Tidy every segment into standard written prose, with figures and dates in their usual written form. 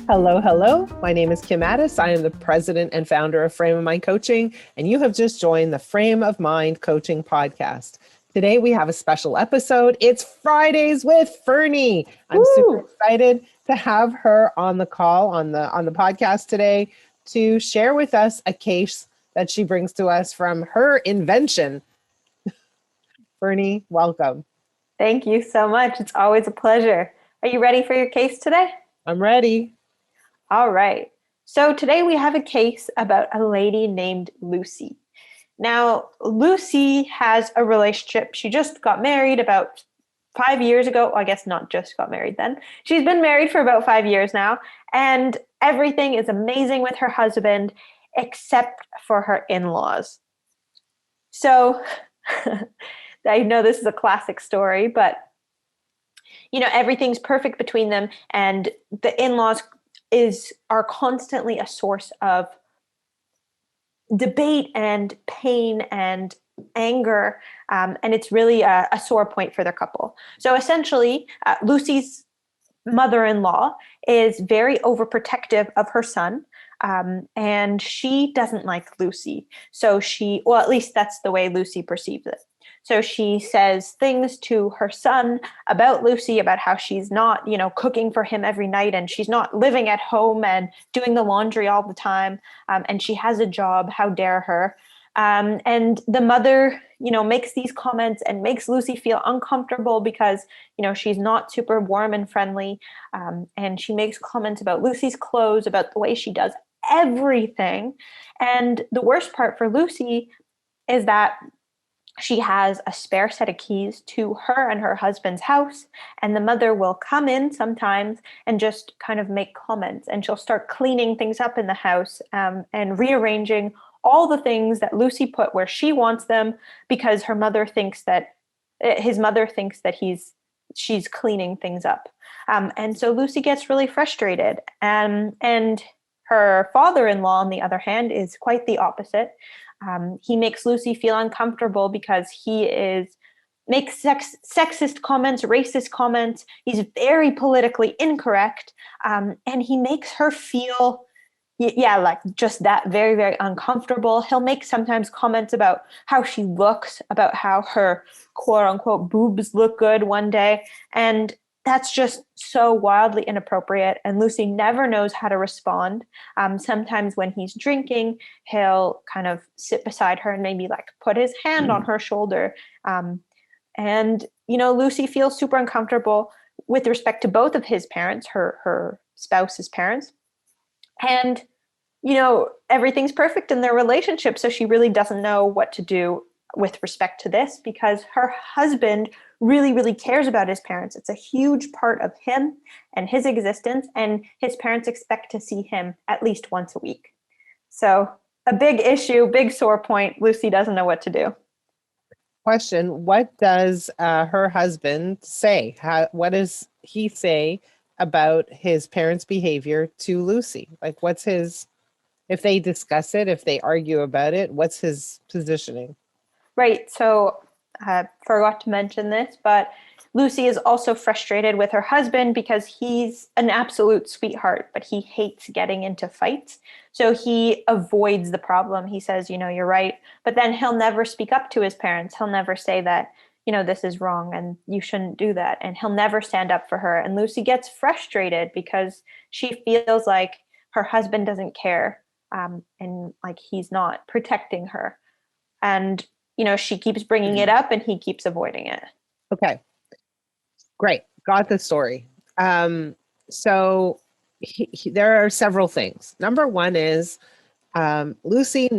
Hello, hello. My name is Kim Addis. I am the president and founder of Frame of Mind Coaching, and you have just joined the Frame of Mind Coaching podcast. Today we have a special episode. It's Fridays with Ferne. I'm super excited to have her on the call on the podcast today to share with us a case that she brings to us from her invention. Ferne, welcome. Thank you so much. It's always a pleasure. Are you ready for your case today? I'm ready. All right. So today we have a case about a lady named Lucy. Now, Lucy has a relationship. She just got married about 5 years ago. Well, I guess not just got married then. She's been married for about 5 years now, and everything is amazing with her husband except for her in-laws. So I know this is a classic story, but everything's perfect between them, and the in-laws are constantly a source of debate and pain and anger, and it's really a sore point for their couple. So essentially, Lucy's mother-in-law is very overprotective of her son, and she doesn't like Lucy. So at least that's the way Lucy perceives it. So she says things to her son about Lucy, about how she's not, cooking for him every night, and she's not living at home and doing the laundry all the time. And she has a job. How dare her? And the mother, makes these comments and makes Lucy feel uncomfortable because, she's not super warm and friendly. And she makes comments about Lucy's clothes, about the way she does everything. And the worst part for Lucy is that she has a spare set of keys to her and her husband's house, and the mother will come in sometimes and just kind of make comments, and she'll start cleaning things up in the house and rearranging all the things that Lucy put where she wants them, because his mother thinks that she's cleaning things up. And so Lucy gets really frustrated, and her father-in-law, on the other hand, is quite the opposite. He makes Lucy feel uncomfortable because he makes sexist comments, racist comments. He's very politically incorrect, and he makes her feel, like just that, very, very uncomfortable. He'll make sometimes comments about how she looks, about how her quote unquote boobs look good one day, and that's just so wildly inappropriate, and Lucy never knows how to respond. Sometimes when he's drinking, he'll kind of sit beside her and maybe put his hand on her shoulder. And Lucy feels super uncomfortable with respect to both of his parents, her spouse's parents. And, everything's perfect in their relationship, so she really doesn't know what to do with respect to this, because her husband really, really cares about his parents. It's a huge part of him and his existence, and his parents expect to see him at least once a week. So a big issue, big sore point. Lucy doesn't know what to do. Question: what does her husband say? What does he say about his parents' behavior to Lucy? What's his, if they discuss it, if they argue about it, what's his positioning? Right. So I forgot to mention this, but Lucy is also frustrated with her husband because he's an absolute sweetheart, but he hates getting into fights. So he avoids the problem. He says, you're right. But then he'll never speak up to his parents. He'll never say that, this is wrong and you shouldn't do that. And he'll never stand up for her. And Lucy gets frustrated because she feels like her husband doesn't care, and like he's not protecting her. And she keeps bringing it up and he keeps avoiding it. Okay, great. Got the story. So there are several things. Number one is Lucy,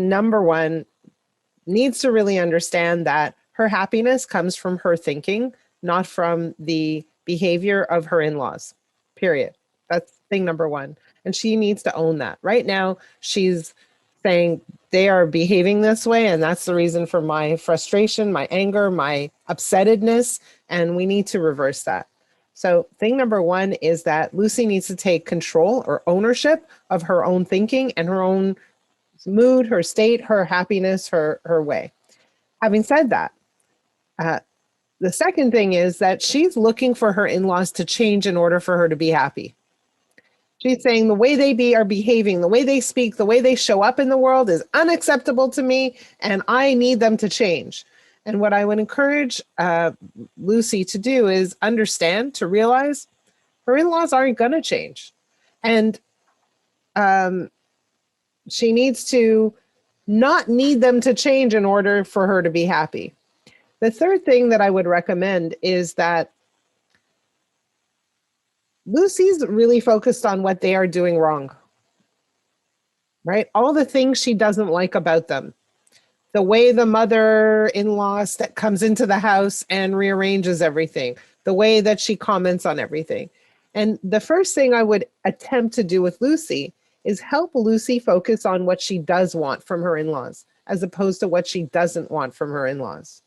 needs to really understand that her happiness comes from her thinking, not from the behavior of her in-laws, period. That's thing number one. And she needs to own that. Right now, she's saying they are behaving this way, and that's the reason for my frustration, my anger, my upsettedness, and we need to reverse that. So thing number one is that Lucy needs to take control or ownership of her own thinking and her own mood, her state, her happiness, her way. Having said that, the second thing is that she's looking for her in-laws to change in order for her to be happy. She's saying the way they are behaving, the way they speak, the way they show up in the world is unacceptable to me, and I need them to change. And what I would encourage Lucy to do is understand, to realize her in-laws aren't going to change. And she needs to not need them to change in order for her to be happy. The third thing that I would recommend is that Lucy's really focused on what they are doing wrong, right? All the things she doesn't like about them. The way the mother-in-law comes into the house and rearranges everything, the way that she comments on everything. And the first thing I would attempt to do with Lucy is help Lucy focus on what she does want from her in-laws, as opposed to what she doesn't want from her in-laws.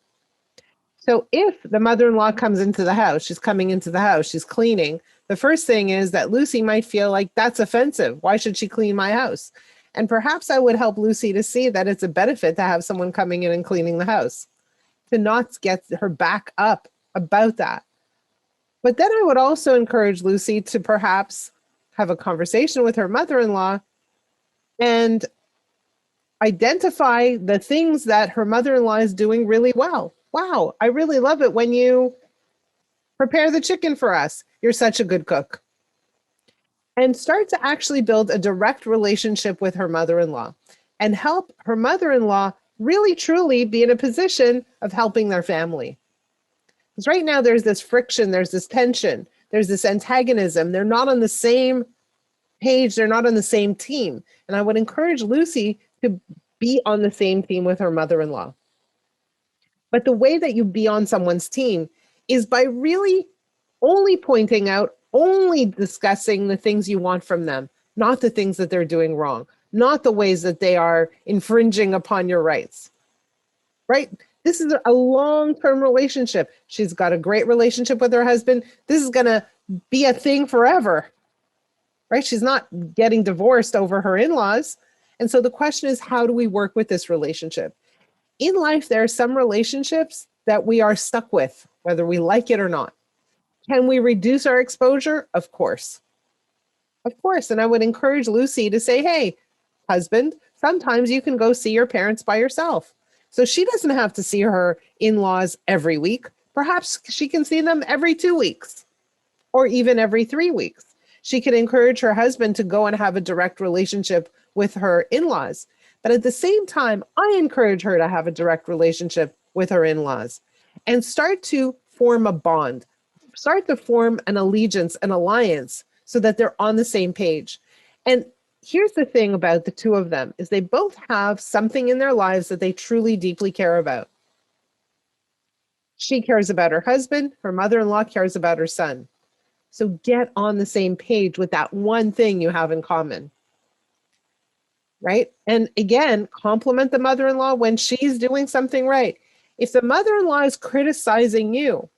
So if the mother-in-law comes into the house, she's coming into the house, she's cleaning, the first thing is that Lucy might feel like that's offensive. Why should she clean my house? And perhaps I would help Lucy to see that it's a benefit to have someone coming in and cleaning the house, to not get her back up about that. But then I would also encourage Lucy to perhaps have a conversation with her mother-in-law and identify the things that her mother-in-law is doing really well. Wow, I really love it when you prepare the chicken for us. You're such a good cook. And start to actually build a direct relationship with her mother-in-law and help her mother-in-law really truly be in a position of helping their family. Because right now there's this friction, there's this tension, there's this antagonism. They're not on the same page, they're not on the same team. And I would encourage Lucy to be on the same team with her mother-in-law. But the way that you be on someone's team is by really only pointing out, only discussing the things you want from them, not the things that they're doing wrong, not the ways that they are infringing upon your rights, right? This is a long-term relationship. She's got a great relationship with her husband. This is going to be a thing forever, right? She's not getting divorced over her in-laws. And so the question is, how do we work with this relationship? In life, there are some relationships that we are stuck with, whether we like it or not. Can we reduce our exposure? Of course. Of course. And I would encourage Lucy to say, hey, husband, sometimes you can go see your parents by yourself. So she doesn't have to see her in-laws every week. Perhaps she can see them every 2 weeks or even every 3 weeks. She can encourage her husband to go and have a direct relationship with her in-laws. But at the same time, I encourage her to have a direct relationship with her in-laws and start to form a bond, start to form an allegiance, an alliance, so that they're on the same page. And here's the thing about the two of them is they both have something in their lives that they truly deeply care about. She cares about her husband, her mother-in-law cares about her son. So get on the same page with that one thing you have in common. Right? And again, compliment the mother-in-law when she's doing something right. If the mother-in-law is criticizing you,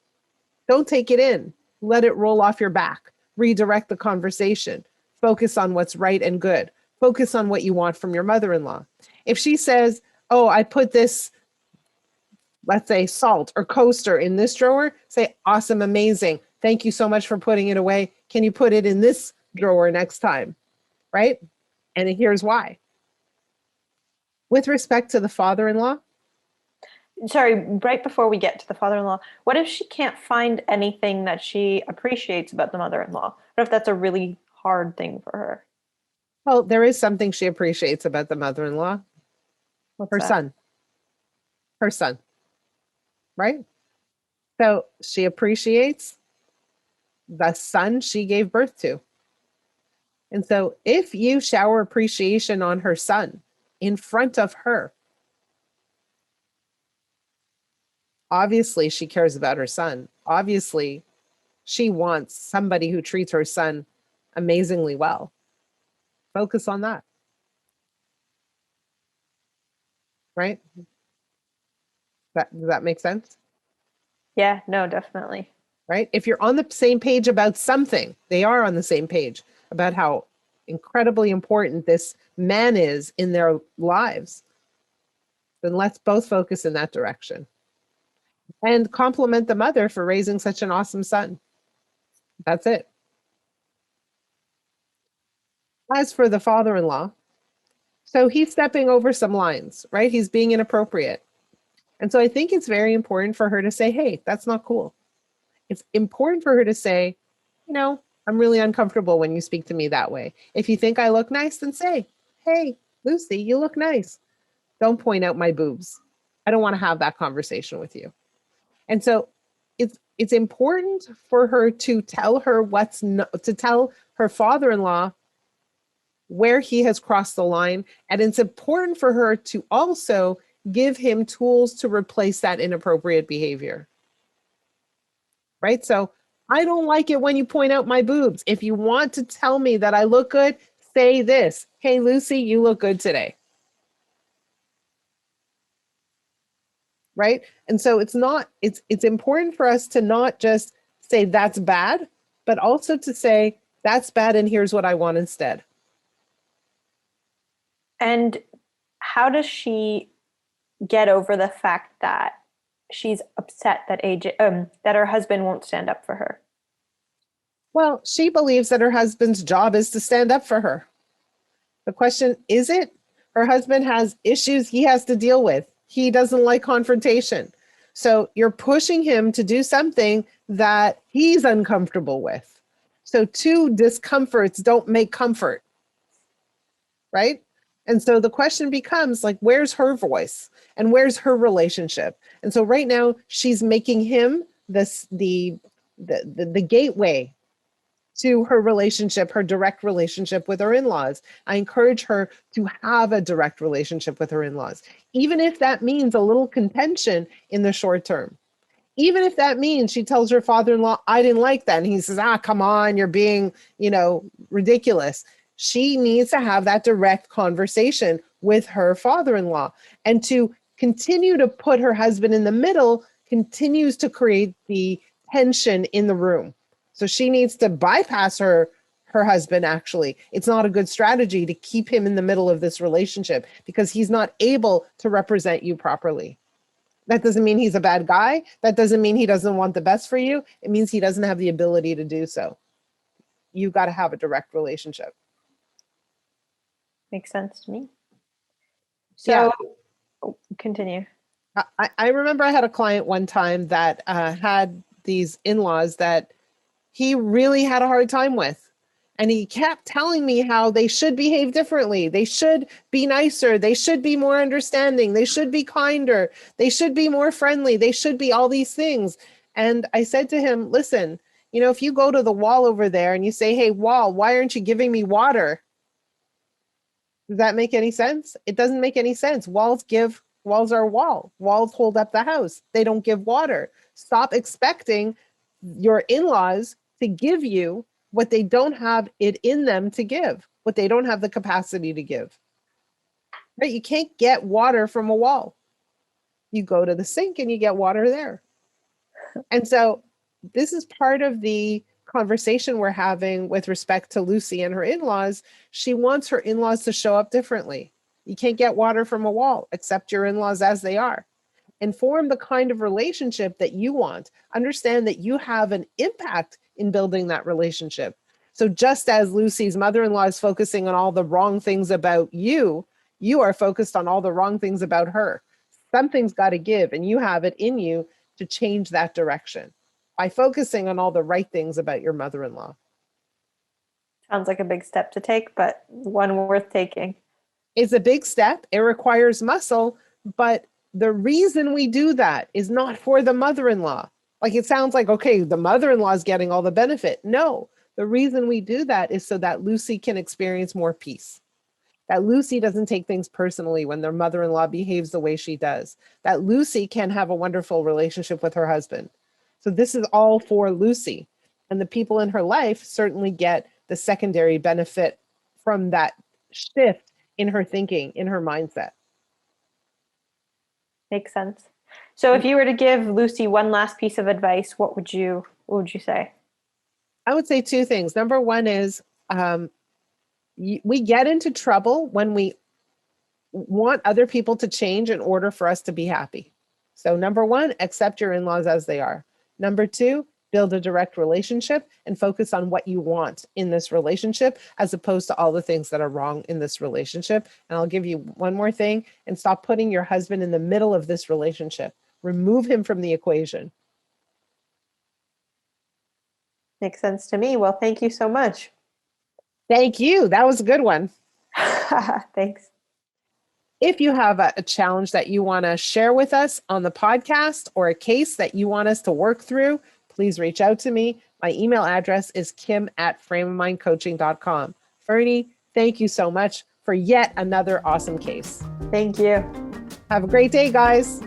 don't take it in. Let it roll off your back. Redirect the conversation. Focus on what's right and good. Focus on what you want from your mother-in-law. If she says, oh, I put this, let's say, salt or coaster in this drawer, say, awesome, amazing. Thank you so much for putting it away. Can you put it in this drawer next time? Right? And here's why. With respect to the father-in-law, Sorry, right before we get to the father-in-law, what if she can't find anything that she appreciates about the mother-in-law? What if that's a really hard thing for her? well, there is something she appreciates about the mother-in-law, What's her that? son, her son, right? So she appreciates the son she gave birth to. And so if you shower appreciation on her son in front of her, obviously she cares about her son. Obviously, she wants somebody who treats her son amazingly well. Focus on that, right? Does that make sense? Yeah, no, definitely. Right? If you're on the same page about something, they are on the same page about how incredibly important this man is in their lives, then let's both focus in that direction. And compliment the mother for raising such an awesome son. That's it. As for the father-in-law, so he's stepping over some lines, right? He's being inappropriate. And so I think it's very important for her to say, hey, that's not cool. It's important for her to say, you know, I'm really uncomfortable when you speak to me that way. If you think I look nice, then say, hey, Lucy, you look nice. Don't point out my boobs. I don't want to have that conversation with you. And so it's important for her to tell her to tell her father-in-law where he has crossed the line. And it's important for her to also give him tools to replace that inappropriate behavior. Right? So I don't like it when you point out my boobs. If you want to tell me that I look good, say this. Hey, Lucy, you look good today. Right? And so it's important for us to not just say that's bad, but also to say that's bad and here's what I want instead. And how does she get over the fact that she's upset that that her husband won't stand up for her? Well, she believes that her husband's job is to stand up for her. The question, is it? Her husband has issues he has to deal with. He doesn't like confrontation. So you're pushing him to do something that he's uncomfortable with. So two discomforts don't make comfort, right? And so the question becomes like, where's her voice and where's her relationship? And so right now she's making him the gateway to her relationship, her direct relationship with her in-laws. I encourage her to have a direct relationship with her in-laws, even if that means a little contention in the short term. Even if that means she tells her father-in-law, I didn't like that. And he says, come on, you're being, ridiculous. She needs to have that direct conversation with her father-in-law, and to continue to put her husband in the middle continues to create the tension in the room. So she needs to bypass her husband. Actually, it's not a good strategy to keep him in the middle of this relationship because he's not able to represent you properly. That doesn't mean he's a bad guy. That doesn't mean he doesn't want the best for you. It means he doesn't have the ability to do so. You've got to have a direct relationship. Makes sense to me. So continue. I remember I had a client one time that had these in-laws that he really had a hard time with. And he kept telling me how they should behave differently. They should be nicer. They should be more understanding. They should be kinder. They should be more friendly. They should be all these things. And I said to him, listen, if you go to the wall over there and you say, hey, wall, why aren't you giving me water? Does that make any sense? It doesn't make any sense. Walls are wall. Walls hold up the house. They don't give water. Stop expecting your in-laws to give you what they don't have it in them to give, what they don't have the capacity to give. Right? You can't get water from a wall. You go to the sink and you get water there. And so this is part of the conversation we're having with respect to Lucy and her in-laws. She wants her in-laws to show up differently. You can't get water from a wall. Accept your in-laws as they are. And form the kind of relationship that you want. Understand that you have an impact in building that relationship. So just as Lucy's mother-in-law is focusing on all the wrong things about you, you are focused on all the wrong things about her. Something's got to give, and you have it in you to change that direction by focusing on all the right things about your mother-in-law. Sounds like a big step to take, but one worth taking. It's a big step. It requires muscle, but the reason we do that is not for the mother-in-law. Like it sounds like, okay, the mother-in-law is getting all the benefit. No, the reason we do that is so that Lucy can experience more peace. That Lucy doesn't take things personally when their mother-in-law behaves the way she does. That Lucy can have a wonderful relationship with her husband. So this is all for Lucy. And the people in her life certainly get the secondary benefit from that shift in her thinking, in her mindset. Makes sense. So if you were to give Lucy one last piece of advice, what would you say? I would say two things. Number one is we get into trouble when we want other people to change in order for us to be happy. So number one, accept your in-laws as they are. Number two, build a direct relationship and focus on what you want in this relationship, as opposed to all the things that are wrong in this relationship. And I'll give you one more thing, and stop putting your husband in the middle of this relationship. Remove him from the equation. Makes sense to me. Well, thank you so much. Thank you. That was a good one. Thanks. If you have a challenge that you want to share with us on the podcast, or a case that you want us to work through, please reach out to me. My email address is kim@frameofmindcoaching.com. Ferne, thank you so much for yet another awesome case. Thank you. Have a great day, guys.